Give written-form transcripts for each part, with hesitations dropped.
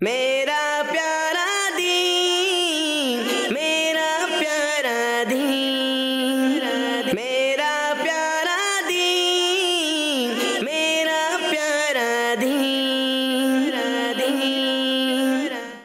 میرا پیارا دین، میرا پیارا دین، میرا پیارا دین، میرا پیارا دین۔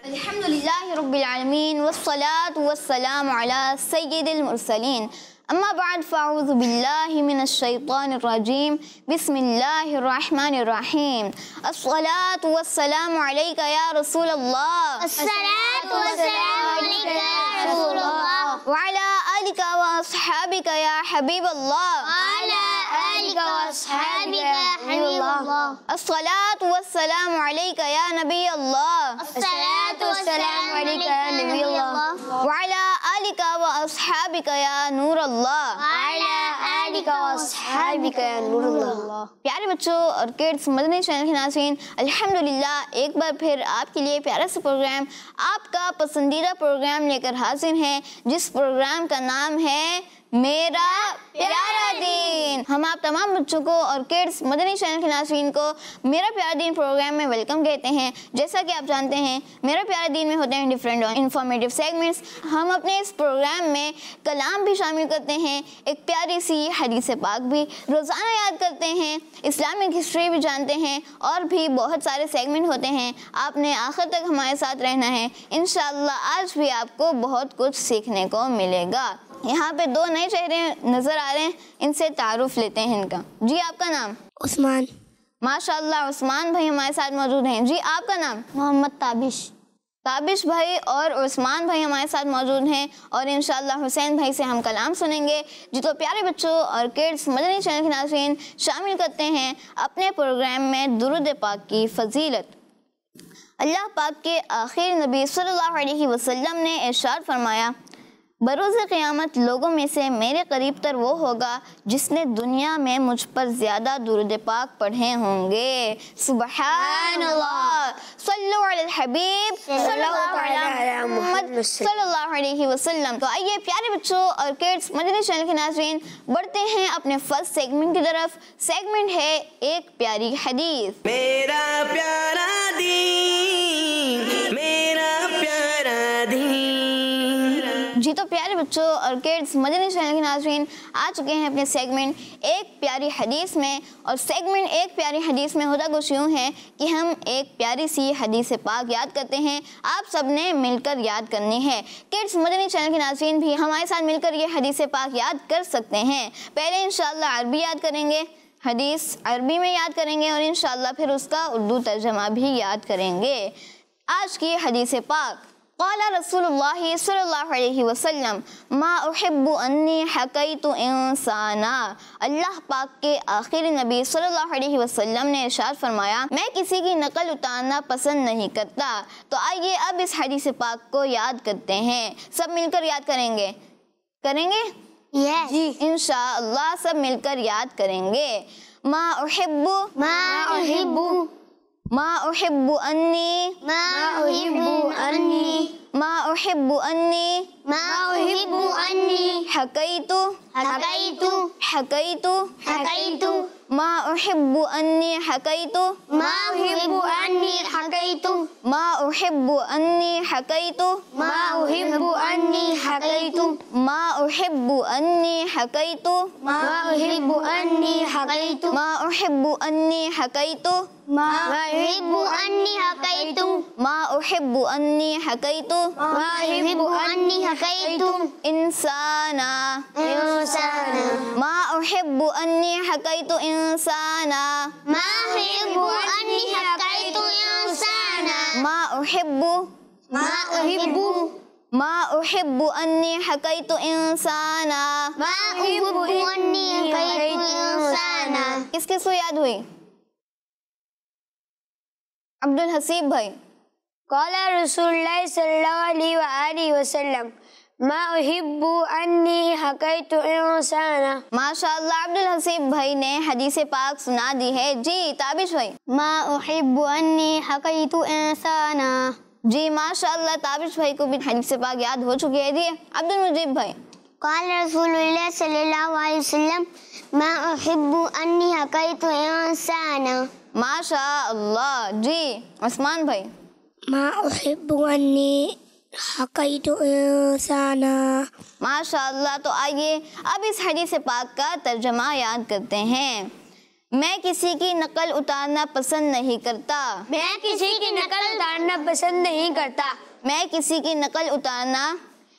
الحمد للہ رب العالمین والصلاة والسلام علی سید المرسلین، اما بعد فاعوذ باللہ من الشیطان الرجیم، بسم اللہ الرحمن الرحیم۔ الصلاة والسلام علیک یا رسول اللہ، الصلاة والسلام علیک یا رسول اللہ، وعلی آلک واصحابک یا حبیب اللہ، وعلی آلک واصحابک یا حبیب اللہ، الصلاة والسلام علیک یا نبی اللہ، الصلاة والسلام علیک یا نبی اللہ، وعلی آلک واصحابک یا نور اللہ، وعلی آلک واصحابک یا نور اللہ۔ پیارے بچوں اور کڈس مدنی چینل کے ناظرین، الحمدللہ ایک بار پھر آپ کے لیے پیارا سا پروگرام، آپ کا پسندیدہ پروگرام لے کر حاضر ہیں، جس پروگرام کا نام ہے میرا پیارا دین۔ ہم آپ تمام بچوں کو اور کڈس مدنی چینل کے ناظرین کو میرا پیارا دین پروگرام میں ویلکم کہتے ہیں۔ جیسا کہ آپ جانتے ہیں، میرا پیارا دین میں ہوتے ہیں ڈفرینٹ انفارمیٹیو سیگمنٹس۔ ہم اپنے اس پروگرام میں کلام بھی شامل کرتے ہیں، ایک پیاری سی حدیث پاک بھی روزانہ یاد کرتے ہیں، اسلامک ہسٹری بھی جانتے ہیں، اور بھی بہت سارے سیگمنٹ ہوتے ہیں۔ آپ نے آخر تک ہمارے ساتھ رہنا ہے، انشاءاللہ آج بھی آپ کو بہت کچھ سیکھنے کو ملے گا۔ یہاں پہ دو نئے چہرے نظر آ رہے ہیں، ان سے تعارف لیتے ہیں ان کا۔ جی آپ کا نام؟ عثمان۔ ماشاءاللہ عثمان بھائی ہمارے ساتھ موجود ہیں۔ جی آپ کا نام؟ محمد تابش۔ تابش بھائی اور عثمان بھائی ہمارے ساتھ موجود ہیں، اور انشاءاللہ حسین بھائی سے ہم کلام سنیں گے۔ جی تو پیارے بچوں اور کڈس مدنی چینل کے ناظرین، شامل کرتے ہیں اپنے پروگرام میں درود پاک کی فضیلت۔ اللہ پاک کے آخری نبی صلی اللہ علیہ وسلم نے ارشاد فرمایا، بروز قیامت لوگوں میں سے میرے قریب تر وہ ہوگا جس نے دنیا میں مجھ پر زیادہ درود پاک پڑھے ہوں گے۔ سبحان اللہ، صلو علی الحبیب صلی اللہ علی محمد صلی اللہ علیہ وسلم۔ تو آئیے پیارے بچوں اور کڈس مدنی چینل کے ناظرین، بڑھتے ہیں اپنے فرسٹ سیگمنٹ کی طرف۔ سیگمنٹ ہے ایک پیاری حدیث۔ میرا پیارا دین، میرا پیارا دین۔ جی تو پیارے بچوں اور کڈس مدنی چینل کے ناظرین، آ چکے ہیں اپنے سیگمنٹ ایک پیاری حدیث میں، اور سیگمنٹ ایک پیاری حدیث میں ہوتا کچھ یوں ہے کہ ہم ایک پیاری سی حدیث پاک یاد کرتے ہیں، آپ سب نے مل کر یاد کرنی ہے۔ کڈس مدنی چینل کے ناظرین بھی ہمارے ساتھ مل کر یہ حدیث پاک یاد کر سکتے ہیں۔ پہلے انشاءاللہ عربی یاد کریں گے، حدیث عربی میں یاد کریں گے، اور انشاءاللہ پھر اس کا اردو ترجمہ بھی یاد کریں گے۔ آج کی حدیث پاک، قال رسول اللہ صلی اللہ علیہ وسلم، ما احب انی حکیت انسانا۔ اللہ پاک کے آخری نبی صلی اللہ علیہ وسلم نے ارشاد فرمایا، میں کسی کی نقل اتارنا پسند نہیں کرتا۔ تو آئیے اب اس حدیث پاک کو یاد کرتے ہیں، سب مل کر یاد کریں گے؟ کریں گے؟ جی انشاءاللہ سب مل کر یاد کریں گے۔ ما احب، ما احب، ما احب انی، ما احب انی، ما احب انی ما احب انی حکیت، حکیت، حکیت، حکیت، ما احب انی حکیت، ما احب انی حکیت، ما احب انی حکیت، ما احب انی حکیت، ما احب انی حکیت، ما احب انی حکیت، ما احب انی حکیت، ما احب انی حکیت، ما احب انی حکیت ما احب انی حکیت انسانا، انسانا، ما احب انی حکیت انسانا، ما احب انی حکیت انسانا، ما احب، ما احب، ما احب انی حکیت انسانا۔ ما احب انی حکیت انسانا۔ کس کس کو یاد ہوئی؟ عبدالحسیب بھائی۔ قال رسول اللہ صلی اللہ علیہ وآلہ وسلم، ما احب انی حکیت انسانا۔ ماشاءاللہ عبدالحسیب بھائی نے حدیث پاک سنا دی ہے۔ جی تابش بھائی۔ ما احب انی حکیت انسانا۔ جی ماشاءاللہ تابش بھائی کو بھی حدیث پاک یاد ہو چکی ہے۔ جی عبدالمجیب بھائی۔ قال رسول اللہ صلی اللہ علیہ وسلم، ما احب انی حکیت انسانا۔ ماشاء اللہ۔ جی عثمان بھائی۔ ما أحب أني حكيت إنسانا. ماشاء اللہ. تو آئیے اب اس حدیث پاک کا ترجمہ یاد کرتے ہیں. میں کسی کی نقل اتارنا پسند نہیں کرتا. میں کسی کی نقل اتارنا پسند نہیں کرتا. میں کسی کی نقل اتارنا.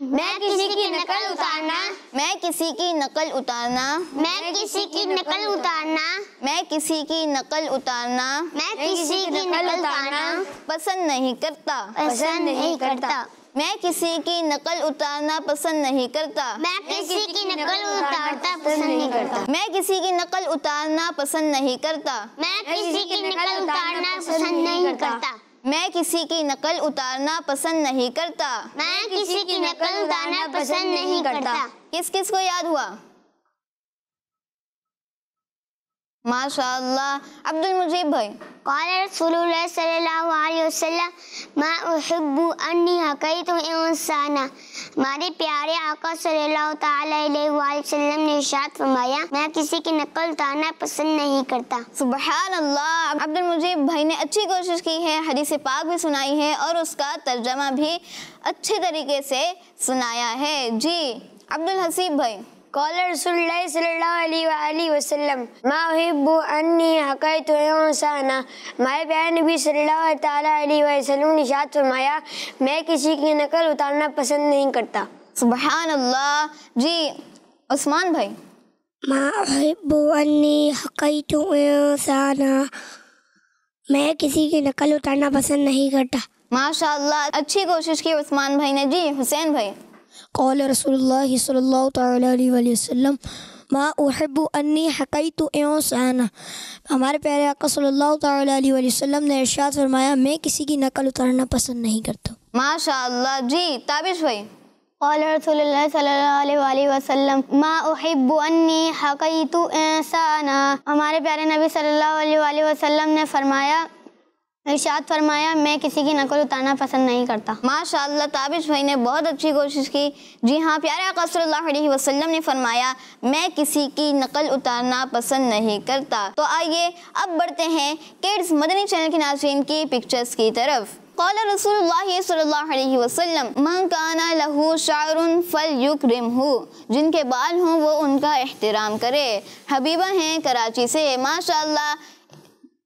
میں کسی کی نقل اتارنا. میں کسی کی نقل اتارنا. میں کسی کی نقل اتارنا. میں کسی کی نقل اتارنا میں کسی کی نقل اتارنا پسند نہیں کرتا. پسند نہیں کرتا. میں کسی کی نقل اتارنا پسند نہیں کرتا. میں کسی کی نقل اتارنا پسند نہیں کرتا. میں کسی کی نقل اتارنا پسند نہیں کرتا. میں کسی کی نقل اتارنا پسند نہیں کرتا. میں کسی کی نقل اتارنا پسند نہیں کرتا. میں کسی کی نقل اتارنا پسند نہیں کرتا. کس کس کو یاد ہوا؟ ماشاء اللہ. عبد المجیب بھائی. قال رسول اللہ صلی اللہ علیہ وسلم ما احب انی حکیت انسانا. ہمارے پیارے آقا صلی اللہ تعالیٰ علیہ وآلہ وسلم نے ارشاد فرمایا میں کسی کی نقل اتارنا پسند نہیں کرتا. سبحان اللہ. عبد المجیب بھائی نے اچھی کوشش کی ہے, حدیث پاک بھی سنائی ہے اور اس کا ترجمہ بھی اچھے طریقے سے سنایا ہے. جی عبد الحسیب بھائی. قال رسول اللہ صلی اللہ علیہ وآلہ وسلم ما احب انی حکیت انسانا. ہمارے پیارے نبی صلی اللہ تعالیٰ علیہ وسلم نے ارشاد فرمایا میں کسی کی نقل اتارنا پسند نہیں کرتا. سبحان اللہ. جی عثمان بھائی. ما احب انی حکیت انسانا. میں کسی کی نقل اتارنا پسند نہیں کرتا. ماشاء اللہ اچھی کوشش کی عثمان بھائی نے. جی حسین بھائی. قال رسول اللہ صلی اللہ تعالیٰ علیہ وآلہ وسلم ما احب انی حکیت انسانا. ہمارے پیارے آقا صلی اللہ تعالیٰ علیہ وآلہ وسلم نے ارشاد فرمایا میں کسی کی نقل اتارنا پسند نہیں کرتا. ماشاء اللہ. جی تابش بھائی. قال رسول اللہ صلی اللہ علیہ وآلہ وسلم ما احب انی حکیت انسانا. ہمارے پیارے نبی صلی اللہ علیہ وآلہ وسلم نے ارشاد فرمایا میں کسی کی نقل اتارنا پسند نہیں کرتا. ماشاء اللہ. تابش بھائی نے بہت اچھی کوشش کی. جی ہاں, پیارے آقا صلی اللہ علیہ وسلم نے فرمایا میں کسی کی نقل اتارنا پسند نہیں کرتا. تو آئیے اب بڑھتے ہیں کڈز مدنی چینل کے ناظرین کی پکچرز کی طرف. قال رسول اللہ صلی اللہ علیہ وسلم من کان لہ شعر فلیکرمہ. جن کے بال ہوں وہ ان کا احترام کرے. حبیبہ ہیں کراچی سے. ماشاء اللہ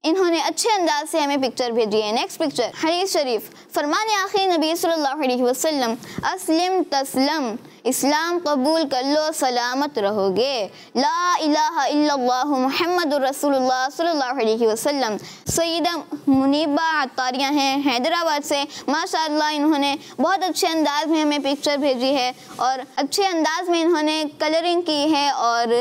انہوں نے اچھے انداز سے ہمیں پکچر بھیجی ہے. نیکسٹ پکچر حدیث شریف. فرمان آخری نبی صلی اللہ علیہ وسلم اسلم تسلم. اسلام قبول کر لو سلامت رہو گے. لا الہ الا اللہ محمد رسول اللہ صلی اللہ علیہ وسلم. سیدہ منیبہ عطاریہ ہیں حیدرآباد سے. ماشاء اللہ انہوں نے بہت اچھے انداز میں ہمیں پکچر بھیجی ہے اور اچھے انداز میں انہوں نے کلرنگ کی ہے اور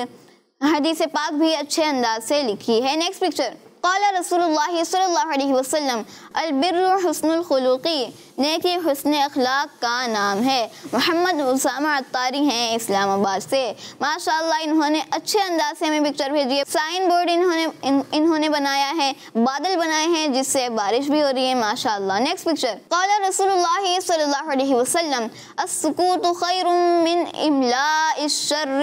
حدیث پاک بھی اچھے انداز سے لکھی ہے. Next picture. قال رسول اللہ صلی اللہ علیہ وسلم البر حسن الخلقی. نیکی حسن اخلاق کا نام ہے. محمد اسامہ عطاری ہیں اسلام آباد سے. ماشاء اللہ انہوں نے اچھے انداز سے ہمیں پکچر بھیجی ہے. سائن بورڈ انہوں نے بنایا ہے, بادل بنائے ہیں جس سے بارش بھی ہو رہی ہے. ماشاء اللہ. Next picture. قال رسول اللہ صلی اللہ علیہ وسلم السکوت خیر من املاء الشر.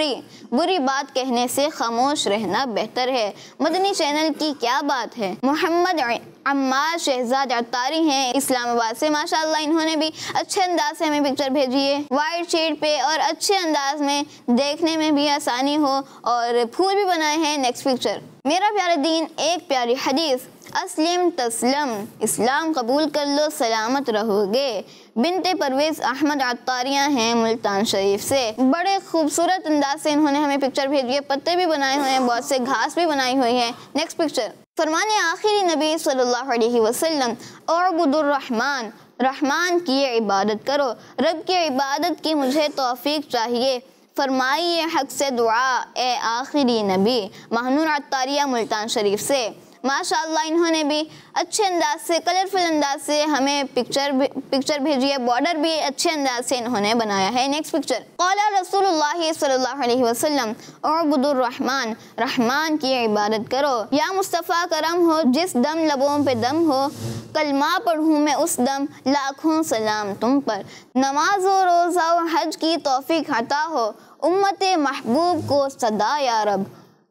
بری بات کہنے سے خاموش رہنا بہتر ہے. مدنی چینل کی کیا بات ہے. محمد عمار شہزاد عطاری ہیں اسلام آباد سے. ماشاء اللہ انہوں نے بھی اچھے انداز سے ہمیں پکچر بھیجی ہے وائٹ شیٹ پہ اور اچھے انداز میں دیکھنے میں بھی آسانی ہو اور پھول بھی بنائے ہیں. Next picture. میرا پیارا دین ایک پیاری حدیث اسلم تسلم. اسلام قبول کر لو سلامت رہو گے. بنت پرویز احمد عطاریہ ہیں ملتان شریف سے. بڑے خوبصورت انداز سے انہوں نے ہمیں پکچر بھیجی ہے. پتے بھی بنائے ہوئے ہیں, بہت سے گھاس بھی بنائی ہوئی ہے. Next picture. فرمان آخری نبی صلی اللہ علیہ وسلم اعبد الرحمن. رحمان کی عبادت کرو. رب کی عبادت کی مجھے توفیق چاہیے. فرمائیے حق سے دعا اے آخری نبی. مہنور عطاریہ ملتان شریف سے. ماشاء اللہ انہوں نے بھی اچھے انداز سے کلرفل انداز سے ہمیں پکچر بھیجی ہے. بارڈر بھی اچھے انداز سے انہوں نے بنایا ہے. Next picture. قال رسول اللہ صلی اللہ علیہ وسلم اعبد الرحمن. رحمان کی عبادت کرو. یا مصطفیٰ کرم ہو جس دم لبوں پہ دم ہو. کلمہ پڑھوں میں اس دم لاکھوں سلام تم پر. نماز و روزہ و حج کی توفیق عطا ہو. امت محبوب کو صدا یا رب.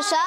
عائشہ،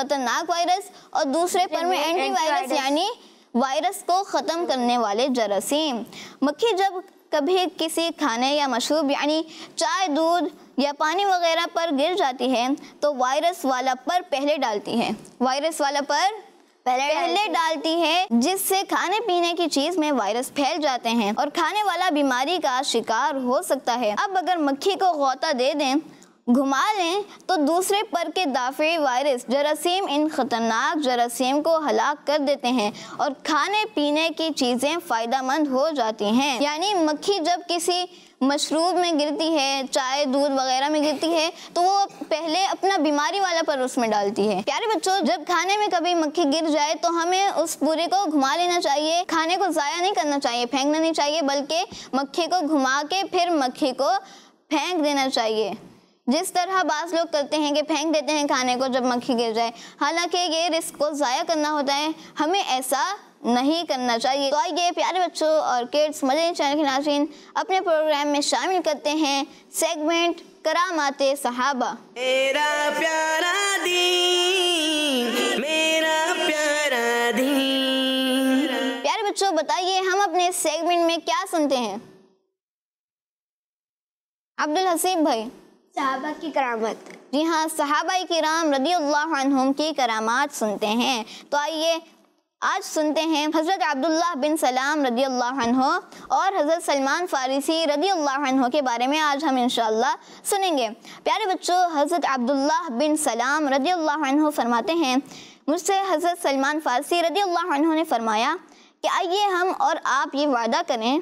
خطرناک وائرس اور دوسرے پر میں اینٹی وائرس یعنی وائرس کو ختم کرنے والے جراثیم۔ مکھی جب کبھی کسی کھانے یا مشروب یعنی چائے، دودھ یا پانی وغیرہ پر گر جاتی ہے تو وائرس والا پر پہلے ڈالتی ہے، وائرس والا پر پہلے ڈالتی ہے، جس سے کھانے پینے کی چیز میں وائرس پھیل جاتے ہیں اور کھانے والا بیماری کا شکار ہو سکتا ہے۔ اب اگر مکھی کو غوطہ دے دیں، گھما لیں تو دوسرے پر کے دافعی وائرس جراثیم ان خطرناک جراثیم کو ہلاک کر دیتے ہیں اور کھانے پینے کی چیزیں فائدہ مند ہو جاتی ہیں۔ یعنی مکھی جب کسی مشروب میں گرتی ہے، چائے، دودھ وغیرہ میں گرتی ہے تو وہ پہلے اپنا بیماری والا پر اس میں ڈالتی ہے۔ پیارے بچوں، جب کھانے میں کبھی مکھی گر جائے تو ہمیں اس پورے کو گھما لینا چاہیے، کھانے کو ضائع نہیں کرنا چاہیے، پھینکنا نہیں چاہیے، بلکہ مکھی کو گھما کے پھر مکھی کو پھینک دینا چاہیے، جس طرح بعض لوگ کرتے ہیں کہ پھینک دیتے ہیں کھانے کو جب مکھی گر جائے، حالانکہ یہ رزق کو ضائع کرنا ہوتا ہے، ہمیں ایسا نہیں کرنا چاہیے۔ تو آئیے پیارے بچوں اور کڈس مدنی چینل کے ناظرین اپنے پروگرام میں شامل کرتے ہیں سیگمنٹ کرامات صحابہ۔ میرا پیارا دین، میرا پیارا دین۔ پیارے بچوں بتائیے ہم اپنے سیگمنٹ میں کیا سنتے ہیں؟ عبدالحسیب بھائی، صحابہ کی کرامت۔ جی ہاں، صحابہ کرام رضی اللہ عنہم کی کرامات سنتے ہیں۔ تو آئیے آج سنتے ہیں حضرت عبداللہ بن سلام رضی اللہ عنہ اور حضرت سلمان فارسی رضی اللہ عنہ کے بارے میں آج ہم انشاءاللہ سنیں گے۔ پیارے بچوں، حضرت عبداللہ بن سلام رضی اللہ عنہ فرماتے ہیں، مجھ سے حضرت سلمان فارسی رضی اللہ عنہ نے فرمایا کہ آئیے ہم اور آپ یہ وعدہ کریں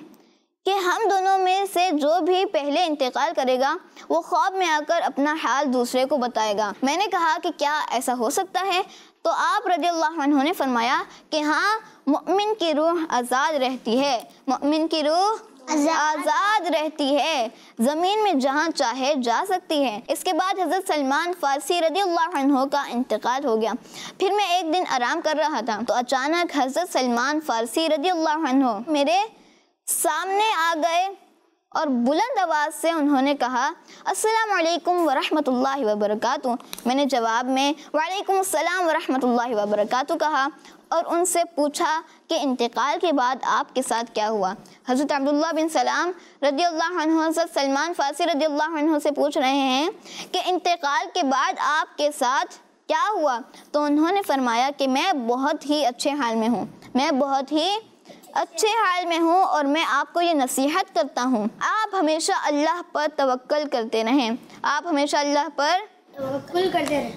کہ ہم دونوں میں سے جو بھی پہلے انتقال کرے گا وہ خواب میں آ کر اپنا حال دوسرے کو بتائے گا۔ میں نے کہا کہ کیا ایسا ہو سکتا ہے؟ تو آپ رضی اللہ عنہ نے فرمایا کہ ہاں، مومن کی روح آزاد رہتی ہے، مومن کی روح آزاد رہتی ہے، زمین میں جہاں چاہے جا سکتی ہے۔ اس کے بعد حضرت سلمان فارسی رضی اللہ عنہ کا انتقال ہو گیا۔ پھر میں ایک دن آرام کر رہا تھا تو اچانک حضرت سلمان فارسی رضی اللہ عنہ میرے سامنے آ گئے اور بلند آواز سے انہوں نے کہا، السلام علیکم ورحمۃ اللہ وبرکاتہ۔ میں نے جواب میں وعلیکم السلام ورحمۃ اللہ وبرکاتہ کہا اور ان سے پوچھا کہ انتقال کے بعد آپ کے ساتھ کیا ہوا؟ حضرت عبداللہ بن سلام رضی اللہ عنہ حضرت سلمان فارسی رضی اللہ عنہ سے پوچھ رہے ہیں کہ انتقال کے بعد آپ کے ساتھ کیا ہوا؟ تو انہوں نے فرمایا کہ میں بہت ہی اچھے حال میں ہوں، میں بہت ہی اچھے حال میں ہوں اور میں آپ کو یہ نصیحت کرتا ہوں، آپ ہمیشہ اللہ پر توکل کرتے رہیں، آپ ہمیشہ اللہ پر توکل کرتے رہیں،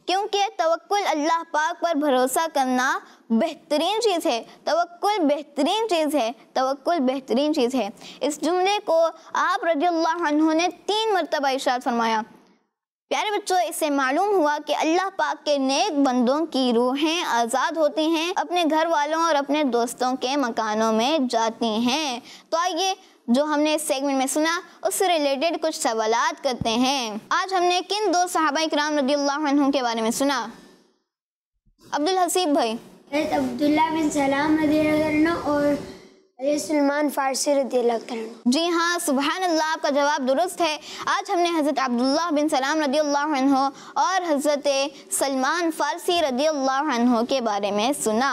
کیونکہ توکل اللہ پاک پر بھروسہ کرنا بہترین چیز ہے، توکل بہترین چیز ہے، توکل بہترین چیز ہے۔ اس جملے کو آپ رضی اللہ عنہ نے 3 مرتبہ ارشاد فرمایا۔ پیارے بچوں، اس سے معلوم ہوا کہ اللہ پاک کے نیک بندوں کی روحیں آزاد ہوتی ہیں، اپنے گھر والوں اور اپنے دوستوں کے مکانوں میں جاتی ہیں۔ تو آئیے جو ہم نے اس سیگمنٹ میں سنا اس سے ریلیٹڈ کچھ سوالات کرتے ہیں۔ آج ہم نے کن 2 صحابہ کرام رضی اللہ عنہ کے بارے میں سنا؟ عبدالحسیب بھائی۔ حضرت عبداللہ بن سلام رضی اللہ عنہ اور حضرت سلمان فارسی رضی اللہ عنہ۔ جی ہاں، سبحان اللہ، آپ کا جواب درست ہے۔ آج ہم نے حضرت عبداللہ بن سلام رضی اللہ عنہ اور حضرت سلمان فارسی رضی اللہ عنہ کے بارے میں سنا۔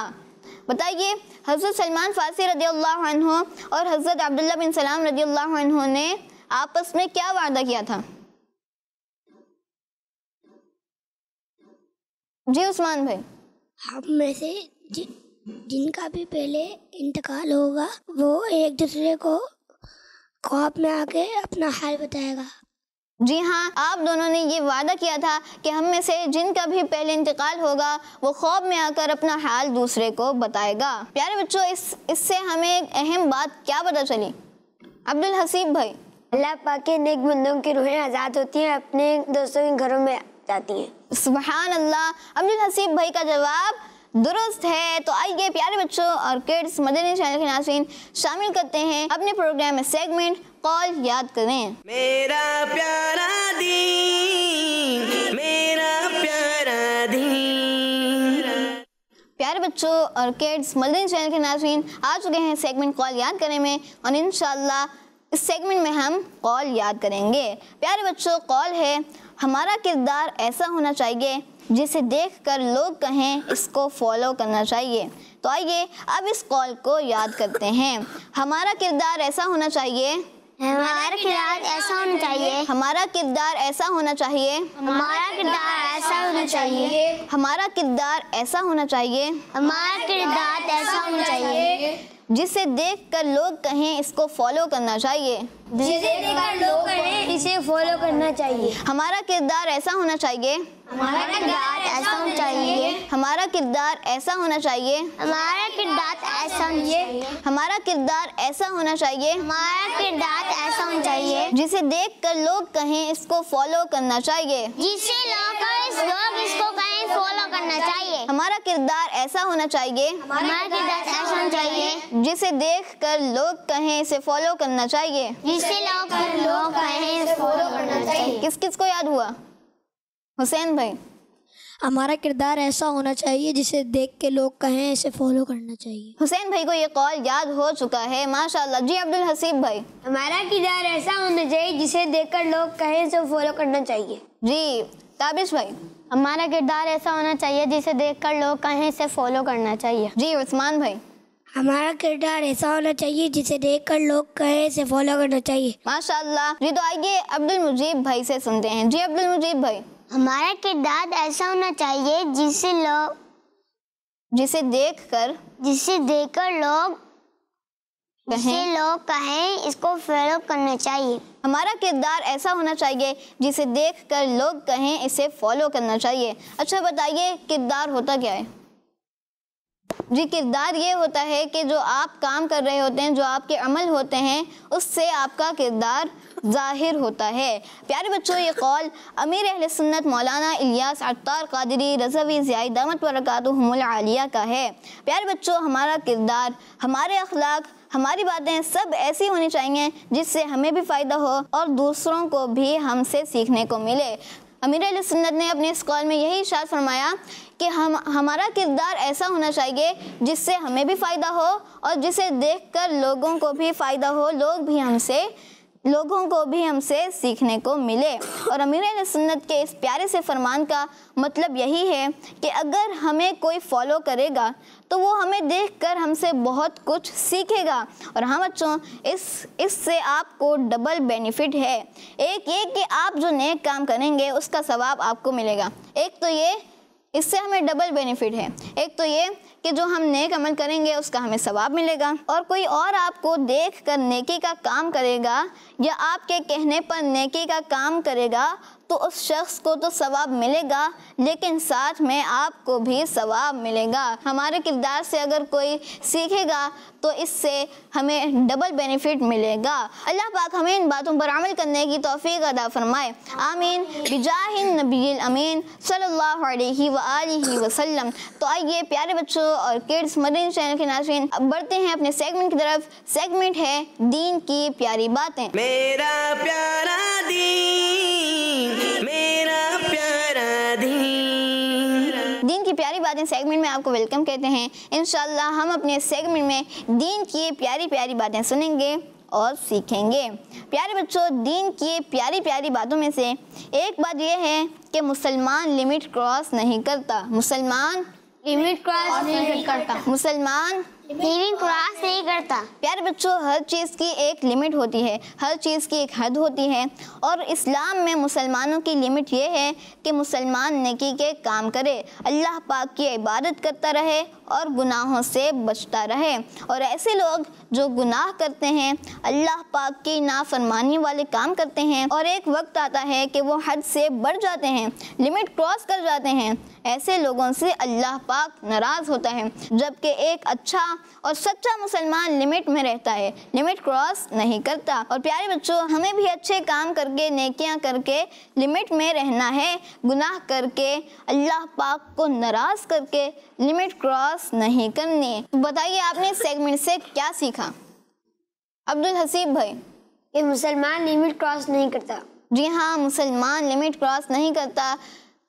بتائیے حضرت سلمان فارسی رضی اللہ عنہ اور حضرت عبداللہ بن سلام رضی اللہ عنہ نے آپس میں کیا وعدہ کیا تھا؟ جی عثمان بھائی۔ ہم میں سے جن کا بھی پہلے انتقال ہوگا وہ ایک دوسرے کو خواب میں آ کے اپنا حال بتائے گا۔ جی ہاں، آپ دونوں نے یہ وعدہ کیا تھا کہ ہم میں سے جن کا بھی پہلے انتقال ہوگا وہ خواب میں آ کر اپنا حال دوسرے کو بتائے گا۔ پیارے بچوں، اس سے ہمیں ایک اہم بات کیا پتہ چلی؟ عبدالحسیب بھائی۔ اللہ پاک کے نیک بندوں کی روحیں آزاد ہوتی ہیں، اپنے دوستوں کے گھروں میں جاتی ہیں۔ سبحان اللہ، عبدالحسیب بھائی کا جواب درست ہے۔ تو آئیے پیارے بچوں اور کڈس مدنی چینل کے ناظرین شامل کرتے ہیں اپنے پروگرام میں سیگمنٹ قول یاد کریں۔ میرا پیارا دین، میرا پیارا دین۔ پیارے بچوں اور کڈس مدنی چینل کے ناظرین آ چکے ہیں سیگمنٹ قول یاد کرنے میں، اور انشاءاللہ اس سیگمنٹ میں ہم قول یاد کریں گے۔ پیارے بچوں، قول ہے ہمارا کردار ایسا ہونا چاہیے جسے دیکھ کر لوگ کہیں اس کو فالو کرنا چاہیے۔ تو آئیے اب اس قول کو یاد کرتے ہیں۔ ہمارا کردار ایسا ہونا چاہیے، ہمارا کردار ایسا ہونا چاہیے، ہمارا کردار ایسا ہونا چاہیے، ہمارا کردار ایسا ہونا چاہیے، ہمارا کردار ایسا ہونا چاہیے، ہمارا کردار ایسا ہونا چاہیے، جسے دیکھ کر لوگ کہیں اس کو فالو کرنا چاہیے، جسے دیکھ کر لوگ کہیں اسے فالو کرنا چاہیے۔ ہمارا کردار ایسا ہونا چاہیے، ہمارا کردار ایسا ہونا چاہیے، ہمارا کردار ایسا ہونا چاہیے، ہمارا کردار ایسا ہونا چاہیے، ہمارا کردار ایسا ہونا چاہیے، ہمارا کردار ایسا ہونا چاہیے، جسے دیکھ کر لوگ کہیں اس کو فالو کرنا چاہیے، جسے لوگ اس کو کہیں فالو کرنا چاہیے۔ ہمارا کردار ایسا ہونا چاہیے، ہمارا کردار ایسا ہونا چاہیے، جسے دیکھ کر لوگ کہیں اسے فالو کرنا چاہیے۔ جسے لوگ کہیں فالو کرنا چاہیے۔ کس کس کو یاد ہوا؟ حسین بھائی۔ ہمارا کردار ایسا ہونا چاہیے جسے دیکھ کے لوگ کہیں اسے فالو کرنا چاہیے۔ حسین بھائی کو یہ قول یاد ہو چکا ہے، ماشاءاللہ۔ جی عبدالحسیب بھائی۔ ہمارا کردار ایسا ہونا چاہیے جسے دیکھ کر لوگ کہیں اسے فالو کرنا چاہیے۔ جی تابش بھائی۔ ہمارا کردار ایسا ہونا چاہیے جسے دیکھ کر لوگ کہیں اسے فالو کرنا چاہیے۔ جی عثمان بھائی۔ ہمارا کردار ایسا ہونا چاہیے جسے دیکھ کر لوگ کہیں اسے فالو کرنا چاہیے۔ ماشاءاللہ۔ جی تو آئیے عبدالمجیب بھائی سے سنتے ہیں۔ جی عبدالمجیب بھائی۔ ہمارا کردار ایسا ہونا چاہیے جسے دیکھ کر لوگ کہیں اس کو فالو کرنا چاہیے۔ ہمارا کردار ایسا ہونا چاہیے جسے دیکھ کر لوگ کہیں اسے فالو کرنا چاہیے۔ اچھا بتائیے کردار ہوتا کیا ہے؟ جی کردار یہ ہوتا ہے کہ جو آپ کام کر رہے ہوتے ہیں، جو آپ کے عمل ہوتے ہیں، اس سے آپ کا کردار ظاہر ہوتا ہے۔ پیارے بچوں، یہ قول امیر اہل سنت مولانا الیاس عطار قادری رضوی زیائی دامت برکاتہم العالیہ کا ہے۔ پیارے بچوں، ہمارا کردار، ہمارے اخلاق، ہماری باتیں سب ایسی ہونی چاہیے جس سے ہمیں بھی فائدہ ہو اور دوسروں کو بھی ہم سے سیکھنے کو ملے۔ امیر اہل سنت نے اپنے اس قول میں یہی ارشاد فرمایا کہ ہمارا کردار ایسا ہونا چاہیے جس سے ہمیں بھی فائدہ ہو اور جسے دیکھ کر لوگوں کو بھی فائدہ ہو، لوگوں کو بھی ہم سے سیکھنے کو ملے۔ اور امیر اہل سنت کے اس پیارے سے فرمان کا مطلب یہی ہے کہ اگر ہمیں کوئی فالو کرے گا تو وہ ہمیں دیکھ کر ہم سے بہت کچھ سیکھے گا۔ اور ہاں بچوں، اس سے آپ کو ڈبل بینیفٹ ہے۔ ایک یہ کہ آپ جو نیک کام کریں گے اس کا ثواب آپ کو ملے گا۔ ایک تو یہ، اس سے ہمیں ڈبل بینیفٹ ہے۔ ایک تو یہ کہ جو ہم نیک عمل کریں گے اس کا ہمیں ثواب ملے گا، اور کوئی اور آپ کو دیکھ کر نیکی کا کام کرے گا یا آپ کے کہنے پر نیکی کا کام کرے گا تو اس شخص کو تو ثواب ملے گا، لیکن ساتھ میں آپ کو بھی ثواب ملے گا۔ ہمارے کردار سے اگر کوئی سیکھے گا تو اس سے ہمیں ڈبل بینیفٹ ملے گا۔ اللہ پاک ہمیں ان باتوں پر عمل کرنے کی توفیق عطا فرمائے، آمین بجاہ النبی الامین صلی اللہ علیہ وآلہ وسلم۔ تو آئیے پیارے بچوں اور کڈس مدنی چینل کے ناظرین، اب بڑھتے ہیں اپنے سیگمنٹ کی طرف۔ سیگمنٹ ہے دین کی پیاری باتیں۔ میرا پیارا دین، میرا پیارا دین۔ دین کی پیاری باتیں سیگمنٹ میں آپ کو ویلکم کہتے ہیں۔ انشاءاللہ ہم اپنے سیگمنٹ میں دین کی پیاری پیاری باتیں سنیں گے اور سیکھیں گے۔ پیارے بچوں، دین کی پیاری پیاری باتوں میں سے ایک بات یہ ہے کہ مسلمان لمٹ کراس نہیں کرتا۔ مسلمان لمٹ کراس نہیں کرتا۔ مسلمان لمٹ کراس نہیں کرتا۔ پیارے بچوں، ہر چیز کی ایک لمٹ ہوتی ہے، ہر چیز کی ایک حد ہوتی ہے، اور اسلام میں مسلمانوں کی لمٹ یہ ہے کہ مسلمان نیکی کے کام کرے، اللہ پاک کی عبادت کرتا رہے اور گناہوں سے بچتا رہے۔ اور ایسے لوگ جو گناہ کرتے ہیں، اللہ پاک کی نافرمانی والے کام کرتے ہیں، اور ایک وقت آتا ہے کہ وہ حد سے بڑھ جاتے ہیں، لمٹ کراس کر جاتے ہیں، ایسے لوگوں سے اللہ پاک ناراض ہوتا ہے۔ جبکہ ایک اچھا اور سچا مسلمان لمٹ میں رہتا ہے، لمٹ کراس نہیں کرتا۔ اور پیارے بچوں، ہمیں بھی اچھے کام کر کے، نیکیاں کر کے لمٹ میں رہنا ہے، گناہ کر کے، اللہ پاک کو ناراض کر کے لمٹ کراس نہیں کرنی۔ بتائیے آپ نے سیگمنٹ سے کیا سیکھا؟ عبدالحسیب بھائی۔ کہ مسلمان لمٹ کراس نہیں کرتا۔ جی ہاں، مسلمان لمٹ کراس نہیں کرتا۔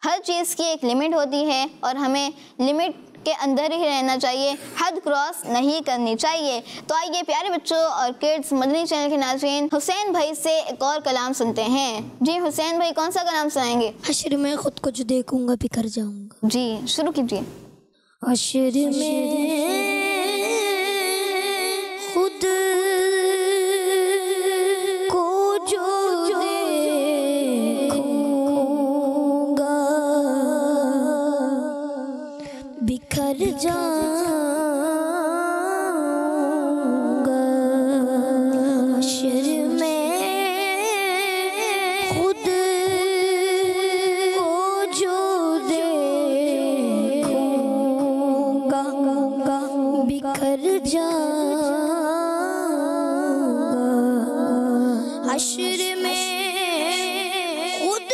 ہر چیز کی ایک لمٹ ہوتی ہے اور ہمیں لمٹ کے اندر ہی رہنا چاہیے، حد کراس نہیں کرنی چاہیے۔ تو آئیے پیارے بچوں اور کڈس مدنی چینل کے ناظرین، حسین بھائی سے ایک اور کلام سنتے ہیں۔ جی حسین بھائی کون سا کلام سنائیں گے؟ حشر میں خود کو جو دیکھوں گا بکھر جاؤں گا۔ جی شروع کیجیے۔ حشر میں خود کو جو دیکھوں گا بکھر جاؤں گا۔ حشر میں خود کو جو دیکھوں گا بکھر جاؤں گا۔ حشر میں خود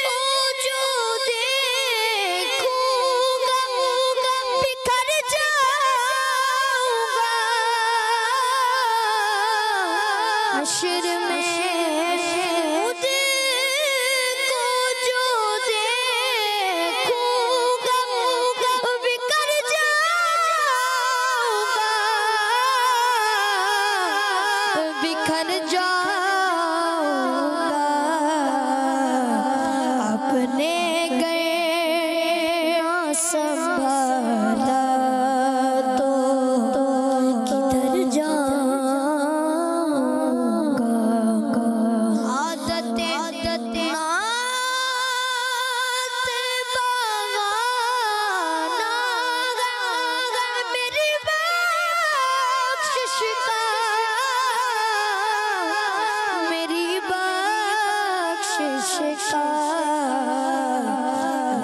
کو جو دیکھوں گا بکھر جاؤں گا۔ حشر میں خود کو جو دیکھوں گا بکھر جاؤں گا، بکھر جاؤں گا۔ اپنے گئے سنبھالا تو کدھر جاؤں گا۔ عادت میری بخشش کا، میری بخشش کا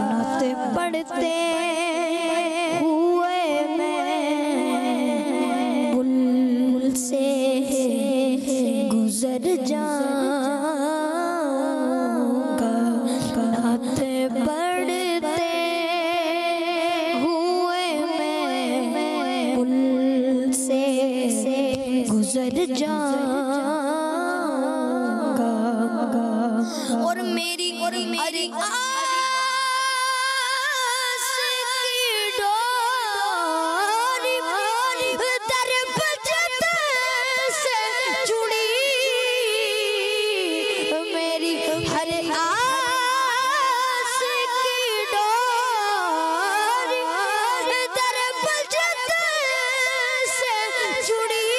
نعت پڑھتے ہوئے میں بل سے گزر جاؤں گا۔ نعت پڑھتے ہوئے میں بل سے گزر جاؤں گا۔ اور میری آس کی ڈوری در بجت سے جڑی، میری ہر آس کی ڈوری در بجت سے جڑی،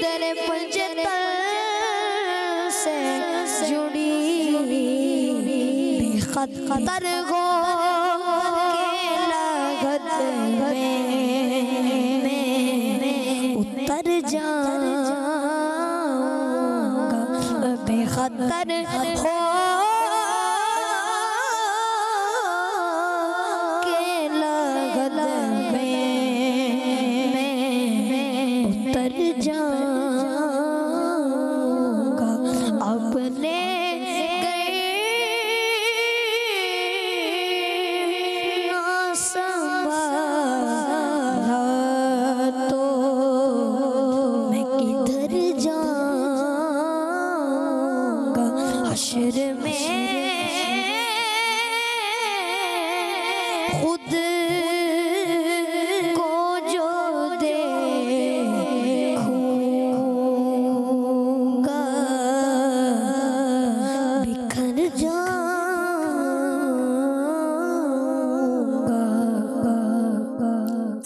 در بجت سے جڑی۔ بے خطر ہو کے لگت میں اتر جاؤں گا، بے خطر ہو کے لگت میں اتر جاؤں گا۔ اپنے حشر میں خود کو جو دیکھوں گا بکھر جاؤں گا۔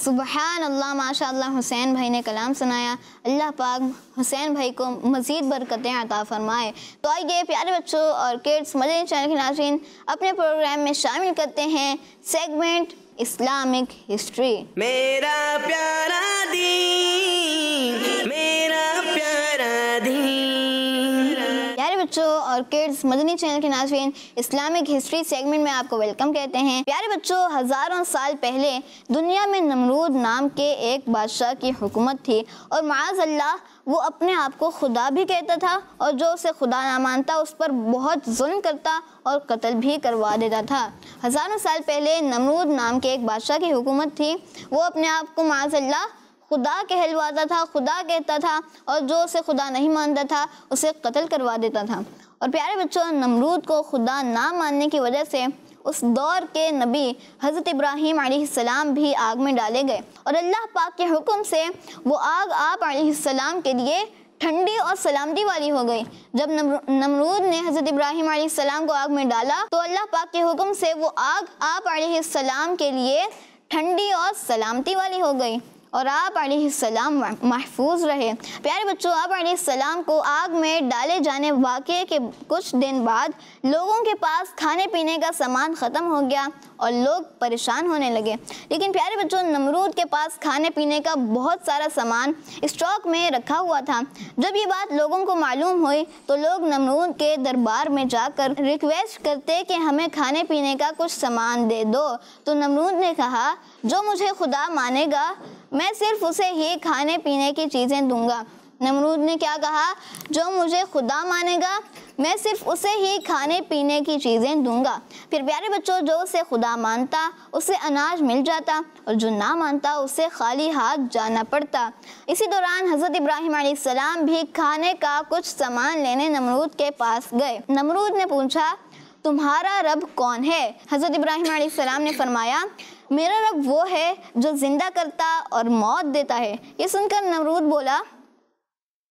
سبحان اللہ، ماشاء اللہ حسین بھائی نے کلام سنایا۔ اللہ پاک حسین بھائی کو مزید برکتیں عطا فرمائے۔ تو آئیے پیارے بچوں اور کڈس مدنی چینل کے ناظرین، اپنے پروگرام میں شامل کرتے ہیں سیگمنٹ اسلامک ہسٹری۔ میرا پیارا دین، میرا پیارا دین۔ پیارے بچوں اور کڈس مدنی چینل کے ناظرین، اسلامک ہسٹری سیگمنٹ میں آپ کو ویلکم کہتے ہیں۔ پیارے بچوں، ہزاروں سال پہلے دنیا میں نمرود نام کے ایک بادشاہ کی حکومت تھی، اور معاذ اللہ وہ اپنے آپ کو خدا بھی کہتا تھا، اور جو اسے خدا نہ مانتا اس پر بہت ظلم کرتا اور قتل بھی کروا دیتا تھا۔ ہزاروں سال پہلے نمرود نام کے ایک بادشاہ کی حکومت تھی، وہ اپنے آپ کو معاذ اللہ خدا کہلواتا تھا، خدا کہتا تھا، اور جو اسے خدا نہیں مانتا تھا اسے قتل کروا دیتا تھا۔ اور پیارے بچوں، نمرود کو خدا نہ ماننے کی وجہ سے اس دور کے نبی حضرت ابراہیم علیہ السلام بھی آگ میں ڈالے گئے، اور اللہ پاک کے حکم سے وہ آگ آپ علیہ السلام کے لیے ٹھنڈی اور سلامتی والی ہو گئی۔ جب نمرود نے حضرت ابراہیم علیہ السلام کو آگ میں ڈالا تو اللہ پاک کے حکم سے وہ آگ آپ علیہ السلام کے لیے ٹھنڈی اور سلامتی والی ہو گئی اور آپ علیہ السلام محفوظ رہے۔ پیارے بچوں، آپ علیہ السلام کو آگ میں ڈالے جانے واقعے کے کچھ دن بعد لوگوں کے پاس کھانے پینے کا سامان ختم ہو گیا اور لوگ پریشان ہونے لگے۔ لیکن پیارے بچوں، نمرود کے پاس کھانے پینے کا بہت سارا سامان اسٹاک میں رکھا ہوا تھا۔ جب یہ بات لوگوں کو معلوم ہوئی تو لوگ نمرود کے دربار میں جا کر ریکویسٹ کرتے کہ ہمیں کھانے پینے کا کچھ سامان دے دو۔ تو نمرود نے کہا، جو مجھے خدا مانے گا میں صرف اسے ہی کھانے پینے کی چیزیں دوں گا۔ نمرود نے کیا کہا؟ جو مجھے خدا مانے گا میں صرف اسے ہی کھانے پینے کی چیزیں دوں گا۔ پھر پیارے بچوں، جو اسے خدا مانتا اسے اناج مل جاتا اور جو نہ مانتا اسے خالی ہاتھ جانا پڑتا۔ اسی دوران حضرت ابراہیم علیہ السلام بھی کھانے کا کچھ سامان لینے نمرود کے پاس گئے۔ نمرود نے پوچھا، تمہارا رب کون ہے؟ حضرت ابراہیم علیہ السلام نے فرمایا، میرا رب وہ ہے جو زندہ کرتا اور موت دیتا ہے۔ یہ سن کر نمرود بولا،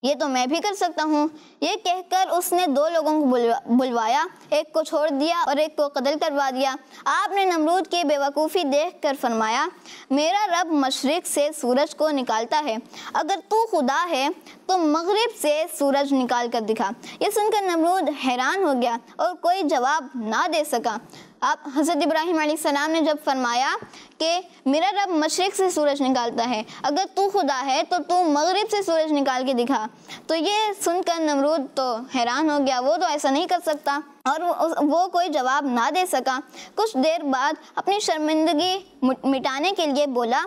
یہ تو میں بھی کر سکتا ہوں۔ یہ کہہ کر اس نے دو لوگوں کو بلوایا، ایک کو چھوڑ دیا اور ایک کو قتل کروا دیا۔ آپ نے نمرود کی بے وقوفی دیکھ کر فرمایا، میرا رب مشرق سے سورج کو نکالتا ہے، اگر تو خدا ہے تو مغرب سے سورج نکال کر دکھا۔ یہ سن کر نمرود حیران ہو گیا اور کوئی جواب نہ دے سکا۔ آپ حضرت ابراہیم علیہ السلام نے جب فرمایا کہ میرا رب مشرق سے سورج نکالتا ہے، اگر تو خدا ہے تو تو مغرب سے سورج نکال کے دکھا، تو یہ سن کر نمرود تو حیران ہو گیا، وہ تو ایسا نہیں کر سکتا، اور وہ کوئی جواب نہ دے سکا۔ کچھ دیر بعد اپنی شرمندگی مٹانے کے لیے بولا،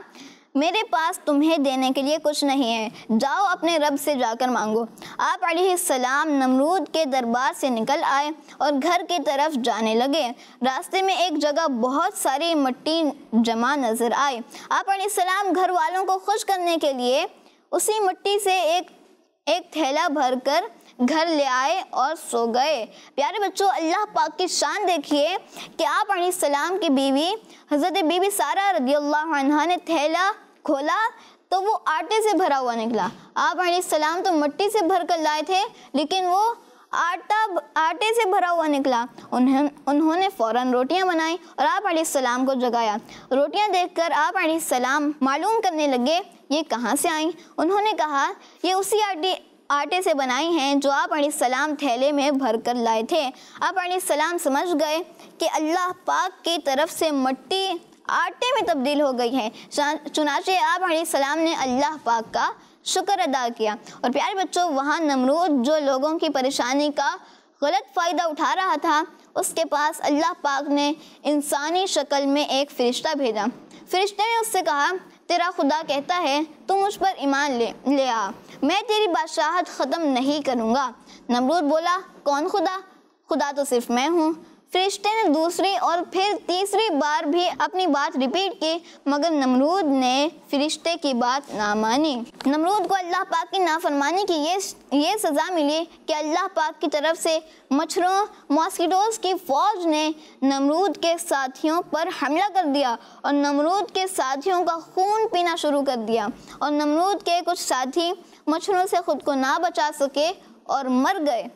میرے پاس تمہیں دینے کے لیے کچھ نہیں ہے، جاؤ اپنے رب سے جا کر مانگو۔ آپ علیہ السلام نمرود کے دربار سے نکل آئے اور گھر کی طرف جانے لگے۔ راستے میں ایک جگہ بہت ساری مٹی جمع نظر آئی۔ آپ علیہ السلام گھر والوں کو خوش کرنے کے لیے اسی مٹی سے ایک تھیلا بھر کر گھر لے آئے اور سو گئے۔ پیارے بچوں، اللہ پاک کی شان دیکھیے کہ آپ علیہ السلام کی بیوی حضرت بی بی سارہ رضی اللہ عنہا نے تھیلا کھولا تو وہ آٹے سے بھرا ہوا نکلا۔ آپ علیہ السلام تو مٹی سے بھر کر لائے تھے لیکن وہ آٹے سے بھرا ہوا نکلا۔ انہوں نے فوراً روٹیاں بنائیں اور آپ علیہ السلام کو جگایا۔ روٹیاں دیکھ کر آپ علیہ السلام معلوم کرنے لگے یہ کہاں سے آئیں۔ انہوں نے کہا، یہ اسی آٹے سے بنائی ہیں جو آپ علیہ السلام تھیلے میں بھر کر لائے تھے۔ آپ علیہ السلام سمجھ گئے کہ اللہ پاک کی طرف سے مٹی آٹے میں تبدیل ہو گئی ہے، چنانچہ آپ علیہ السلام نے اللہ پاک کا شکر ادا کیا۔ اور پیارے بچوں، وہاں نمرود جو لوگوں کی پریشانی کا غلط فائدہ اٹھا رہا تھا، اس کے پاس اللہ پاک نے انسانی شکل میں ایک فرشتہ بھیجا۔ فرشتے نے اس سے کہا، تیرا خدا کہتا ہے تو مجھ پر ایمان لے آ، میں تیری بادشاہت ختم نہیں کروں گا۔ نمرود بولا، کون خدا؟ خدا تو صرف میں ہوں۔ فرشتے نے دوسری اور پھر تیسری بار بھی اپنی بات ریپیٹ کی، مگر نمرود نے فرشتے کی بات نہ مانی۔ نمرود کو اللہ پاک کی نافرمانی کی یہ سزا ملی کہ اللہ پاک کی طرف سے مچھروں ماسکیٹوز کی فوج نے نمرود کے ساتھیوں پر حملہ کر دیا اور نمرود کے ساتھیوں کا خون پینا شروع کر دیا، اور نمرود کے کچھ ساتھی مچھروں سے خود کو نہ بچا سکے اور مر گئے۔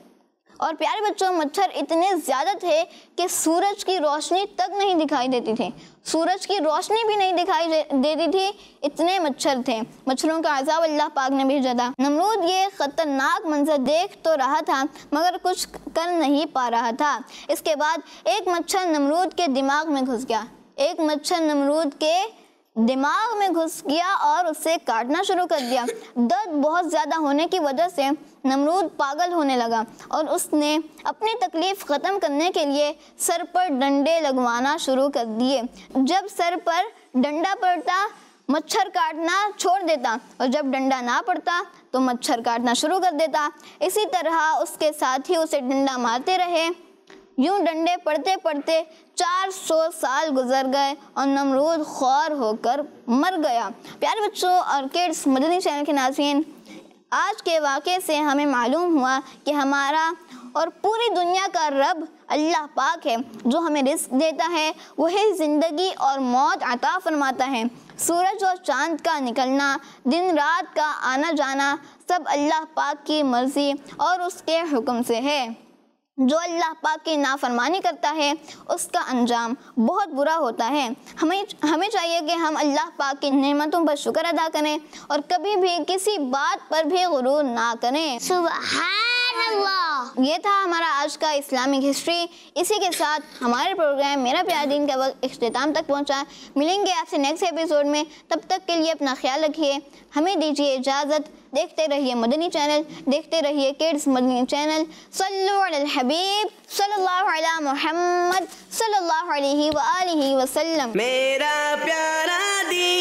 اور پیارے بچوں، مچھر اتنے زیادہ تھے کہ سورج کی روشنی تک نہیں دکھائی دیتی تھی، سورج کی روشنی بھی نہیں دکھائی دیتی تھی، اتنے مچھر تھے۔ مچھروں کا عذاب اللہ پاک نے بھیجا تھا۔ نمرود یہ خطرناک منظر دیکھ تو رہا تھا مگر کچھ کر نہیں پا رہا تھا۔ اس کے بعد ایک مچھر نمرود کے دماغ میں گھس گیا، ایک مچھر نمرود کے دماغ میں گھس گیا اور اسے کاٹنا شروع کر دیا۔ درد بہت زیادہ ہونے کی وجہ سے نمرود پاگل ہونے لگا اور اس نے اپنی تکلیف ختم کرنے کے لیے سر پر ڈنڈے لگوانا شروع کر دیے۔ جب سر پر ڈنڈا پڑتا مچھر کاٹنا چھوڑ دیتا اور جب ڈنڈا نہ پڑتا تو مچھر کاٹنا شروع کر دیتا۔ اسی طرح اس کے ساتھی اسے ڈنڈا مارتے رہے۔ یوں ڈنڈے پڑتے پڑتے 400 سال گزر گئے اور نمرود خوار ہو کر مر گیا۔ پیارے بچوں اور کڈس مدنی چینل کے ناظرین، آج کے واقعے سے ہمیں معلوم ہوا کہ ہمارا اور پوری دنیا کا رب اللہ پاک ہے جو ہمیں رزق دیتا ہے، وہی زندگی اور موت عطا فرماتا ہے۔ سورج اور چاند کا نکلنا، دن رات کا آنا جانا سب اللہ پاک کی مرضی اور اس کے حکم سے ہے۔ جو اللہ پاک کی نافرمانی کرتا ہے اس کا انجام بہت برا ہوتا ہے۔ ہمیں چاہیے کہ ہم اللہ پاک کی نعمتوں پر شکر ادا کریں اور کبھی بھی کسی بات پر بھی غرور نہ کریں۔ سبحان اللہ۔ یہ تھا ہمارا آج کا اسلامک ہسٹری۔ اسی کے ساتھ ہمارے پروگرام میرا پیارا دین کا وقت اختتام تک پہنچا۔ ملیں گے آپ سے نیکسٹ ایپیسوڈ میں، تب تک کے لیے اپنا خیال رکھیے، ہمیں دیجیے اجازت۔ دیکھتے رہیے مدنی چینل، دیکھتے رہیے کڈز مدنی چینل۔ صلو علی الحبیب صلی اللہ علی محمد صلی اللہ علیہ وآلہ وسلم۔ میرا پیارا دین